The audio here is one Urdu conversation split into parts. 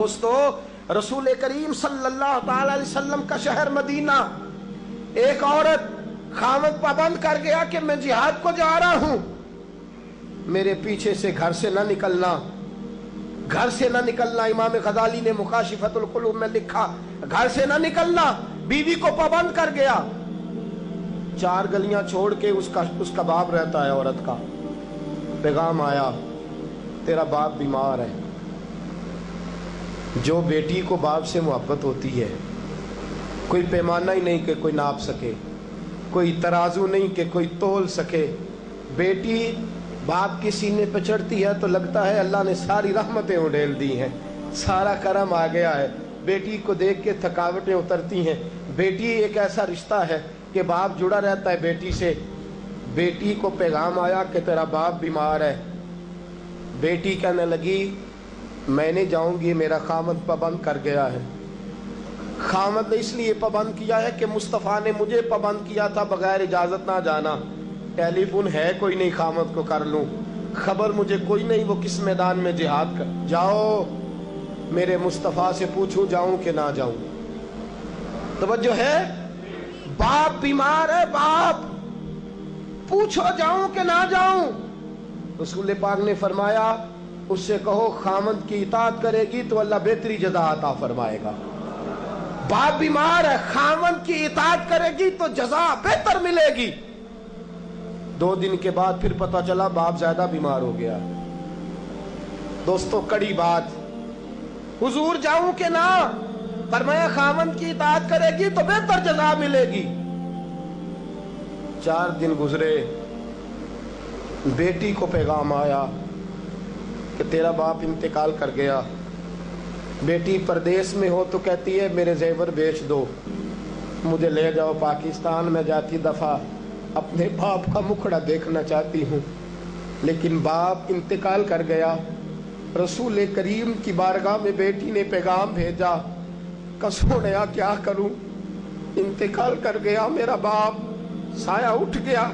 دوستو رسول کریم صلی اللہ تعالی علیہ وسلم کا شہر مدینہ، ایک عورت خامد پابند کر گیا کہ میں جہاد کو جا رہا ہوں، میرے پیچھے سے گھر سے نہ نکلنا، گھر سے نہ نکلنا۔ امام غزالی نے مکاشفۃ القلوب میں لکھا گھر سے نہ نکلنا، بیوی کو پابند کر گیا۔ 4 گلیاں چھوڑ کے اس کا باپ رہتا ہے، عورت کا پیغام آیا تیرا باپ بیمار ہے۔ جو بیٹی کو باپ سے محبت ہوتی ہے، کوئی پیمانہ ہی نہیں کہ کوئی ناپ سکے، کوئی ترازو نہیں کہ کوئی تول سکے۔ بیٹی باپ کے سینے پہ چڑھتی ہے تو لگتا ہے اللہ نے ساری رحمتیں اڈیل دی ہیں، سارا کرم آ گیا ہے۔ بیٹی کو دیکھ کے تھکاوٹیں اترتی ہیں۔ بیٹی ایک ایسا رشتہ ہے کہ باپ جڑا رہتا ہے بیٹی سے۔ بیٹی کو پیغام آیا کہ تیرا باپ بیمار ہے۔ بیٹی کہنے لگی میں نہیں جاؤں گی، میرا خامد پابند کر گیا ہے۔ خامد نے اس لیے پابند کیا ہے کہ مصطفیٰ نے مجھے پابند کیا تھا بغیر اجازت نہ جانا۔ ٹیلی فون ہے کوئی نہیں خامد کو کر لوں، خبر مجھے کوئی نہیں وہ کس میدان میں جہاد کر۔ جاؤ میرے مصطفیٰ سے پوچھو جاؤں کہ نہ جاؤں۔ توجہ ہے، باپ بیمار ہے، باپ پوچھو جاؤں کہ نہ جاؤں۔ رسول پاک نے فرمایا اس سے کہو خامد کی اطاعت کرے گی تو اللہ بہتری جزا عطا فرمائے گا۔ باپ بیمار ہے، خامد کی اطاعت کرے گی تو جزا بہتر ملے گی۔ 2 دن کے بعد پھر پتا چلا باپ زیادہ بیمار ہو گیا۔ دوستو کڑی بات، حضور جاؤں کہ نہ؟ فرمایا خامد کی اطاعت کرے گی تو بہتر جزا ملے گی۔ 4 دن گزرے، بیٹی کو پیغام آیا کہ تیرا باپ انتقال کر گیا۔ بیٹی پردیس میں ہو تو کہتی ہے میرے زیور بیچ دو، مجھے لے جاؤ پاکستان میں، جاتی دفعہ اپنے باپ کا مکھڑا دیکھنا چاہتی ہوں۔ لیکن باپ انتقال کر گیا۔ رسول کریم کی بارگاہ میں بیٹی نے پیغام بھیجا کہ سونیا کیا کروں، انتقال کر گیا میرا باپ، سایہ اٹھ گیا،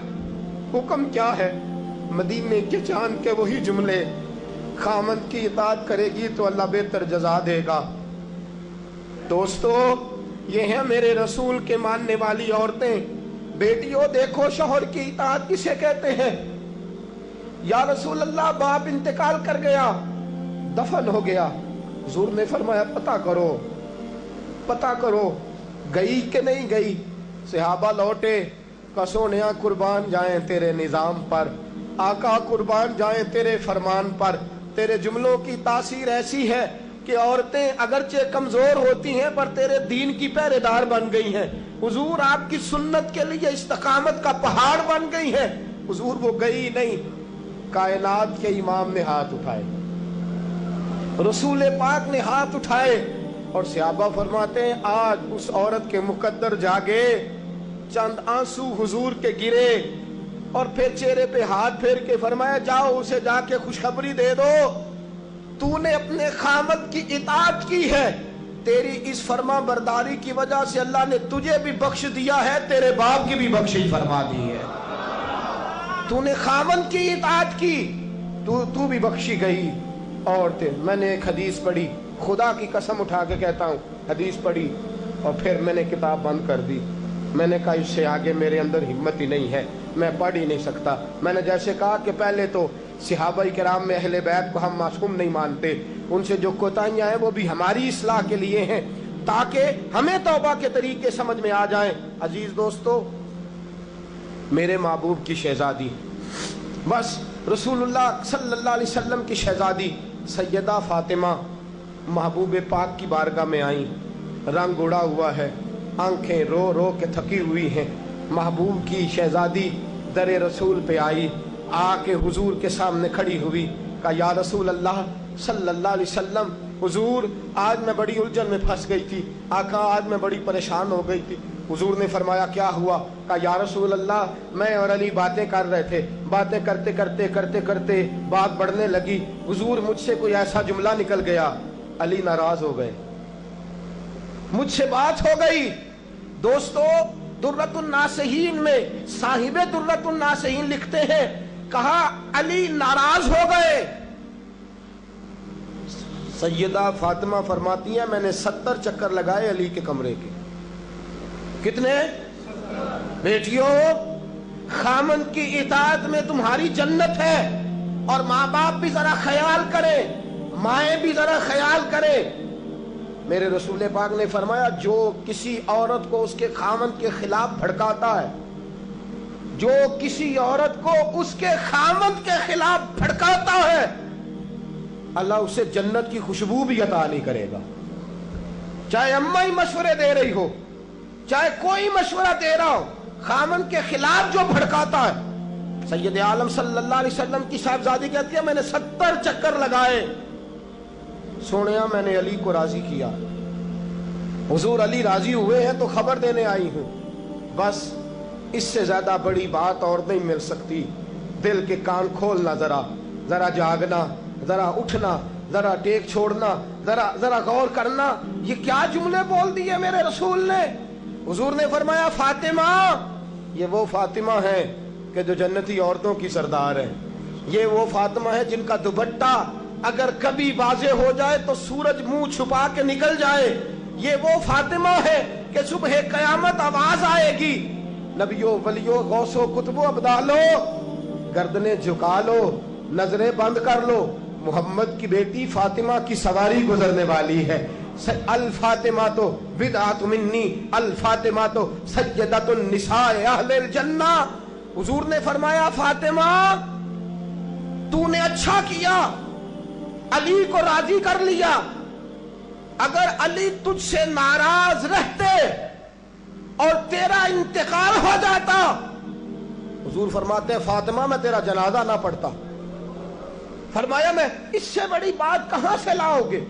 حکم کیا ہے؟ مدینے کے چاند کے وہی جملے، خامد کی اطاعت کرے گی تو اللہ بہتر جزا دے گا۔ دوستو یہ ہیں میرے رسول کے ماننے والی عورتیں۔ بیٹیوں دیکھو شوہر کی اطاعت کسے کہتے ہیں۔ یا رسول اللہ باپ انتقال کر گیا، دفن ہو گیا۔ حضور نے فرمایا پتہ کرو گئی کہ نہیں گئی۔ صحابہ لوٹے کہ سونیا قربان جائیں تیرے نظام پر، آقا قربان جائیں تیرے فرمان پر۔ تیرے جملوں کی تاثیر ایسی ہے کہ عورتیں اگرچہ کمزور ہوتی ہیں پر تیرے دین کی پہرے دار بن گئی ہیں۔ حضور آپ کی سنت کے لیے استقامت کا پہاڑ بن گئی ہیں۔ حضور وہ گئی نہیں، کائنات کے امام نے ہاتھ اٹھائے، رسول پاک نے ہاتھ اٹھائے، اور صحابہ فرماتے ہیں آج اس عورت کے مقدر جاگے، چند آنسو حضور کے گرے، اور پھر چہرے پہ ہاتھ پھیر کے فرمایا جاؤ اسے جا کے خوشخبری دے دو، تو نے اپنے خامد کی اطاعت کی ہے، تیری اس فرما برداری کی وجہ سے اللہ نے تجھے بھی بخش دیا ہے، تیرے باپ کی بھی بخشش فرما دی ہے۔ تو نے خامد کی اطاعت کی تو بھی بخشی گئی۔ عورتیں، میں نے ایک حدیث پڑھی، خدا کی قسم اٹھا کے کہتا ہوں، حدیث پڑھی اور پھر میں نے کتاب بند کر دی۔ میں نے کہا اس سے آگے میرے اندر ہمت ہی نہیں ہے، میں پڑھ ہی نہیں سکتا۔ میں نے جیسے کہا کہ پہلے تو صحابہ کرام میں اہل بیت کو ہم معصوم نہیں مانتے، ان سے جو کوتاہیاں ہیں وہ بھی ہماری اصلاح کے لیے ہیں تاکہ ہمیں توبہ کے طریقے سمجھ میں آ جائیں۔ عزیز دوستو، میرے محبوب کی شہزادی، بس رسول اللہ صلی اللہ علیہ وسلم کی شہزادی سیدہ فاطمہ محبوب پاک کی بارگاہ میں آئیں، رنگ اڑا ہوا ہے، آنکھیں رو رو کے تھکی ہوئی ہیں۔ محبوب کی شہزادی در رسول پہ آئی، آ کے حضور کے سامنے کھڑی ہوئی، کہا یا رسول اللہ صلی اللہ علیہ وسلم، حضور آج میں بڑی الجھن میں پھنس گئی تھی، آقا آج میں بڑی پریشان ہو گئی تھی۔ حضور نے فرمایا کیا ہوا؟ کہا یا رسول اللہ میں اور علی باتیں کر رہے تھے، باتیں کرتے کرتے بات بڑھنے لگی، حضور مجھ سے کوئی ایسا جملہ نکل گیا، علی ناراض ہو گئے، مجھ سے بات ہو گئی۔ دوستو درۃ الناصحین میں صاحب درۃ الناصحین لکھتے ہیں، کہا علی ناراض ہو گئے، سیدہ فاطمہ فرماتی ہیں میں نے 70 چکر لگائے علی کے کمرے کے. کتنے؟ بیٹیوں، خامند کی اطاعت میں تمہاری جنت ہے. اور ماں باپ بھی ذرا خیال کرے، مائیں بھی ذرا خیال کرے. میرے رسول پاک نے فرمایا جو کسی عورت کو اس کے خامند کے خلاف بھڑکاتا ہے، جو کسی عورت کو اس کے خامند کے خلاف بھڑکاتا ہے، اللہ اسے جنت کی خوشبو بھی عطا نہیں کرے گا. چاہے اماں ہی مشورے دے رہی ہو، چاہے کوئی مشورہ دے رہا ہو، خامند کے خلاف جو بھڑکاتا ہے. سید عالم صلی اللہ علیہ وسلم کی صاحبزادی کہتی ہے میں نے 70 چکر لگائے، سونیا میں نے علی کو راضی کیا. حضور علی راضی ہوئے ہیں تو خبر دینے آئی ہوں. بس اس سے زیادہ بڑی بات اور نہیں مل سکتی. دل کے کان کھولنا، ذرا جاگنا، ذرا اٹھنا، ذرا ٹیک چھوڑنا، ذرا غور کرنا. یہ کیا جملے بول دیے میرے رسول نے. حضور نے فرمایا فاطمہ، یہ وہ فاطمہ ہے کہ جو جنتی عورتوں کی سردار ہے. یہ وہ فاطمہ ہے جن کا دوپٹہ اگر کبھی واضح ہو جائے تو سورج منہ چھپا کے نکل جائے. یہ وہ فاطمہ ہے کہ صبح قیامت آواز آئے گی نبیوں ولیوں غوثوں کتبوں ابدالو گردنیں جھکا لو، نظریں بند کر لو، محمد کی بیٹی فاطمہ کی سواری گزرنے والی ہے. الفاطمہ تو بدعت منی، الفاطمہ تو سیدۃ النساء اہل الجنہ. حضور نے فرمایا فاطمہ تو نے اچھا کیا، علی کو راضی کر لیا. اگر علی تجھ سے ناراض رہتے اور تیرا انتقال ہو جاتا، حضور فرماتے ہیں فاطمہ میں تیرا جنازہ نہ پڑھتا. فرمایا میں اس سے بڑی بات کہاں سے لاؤ گے؟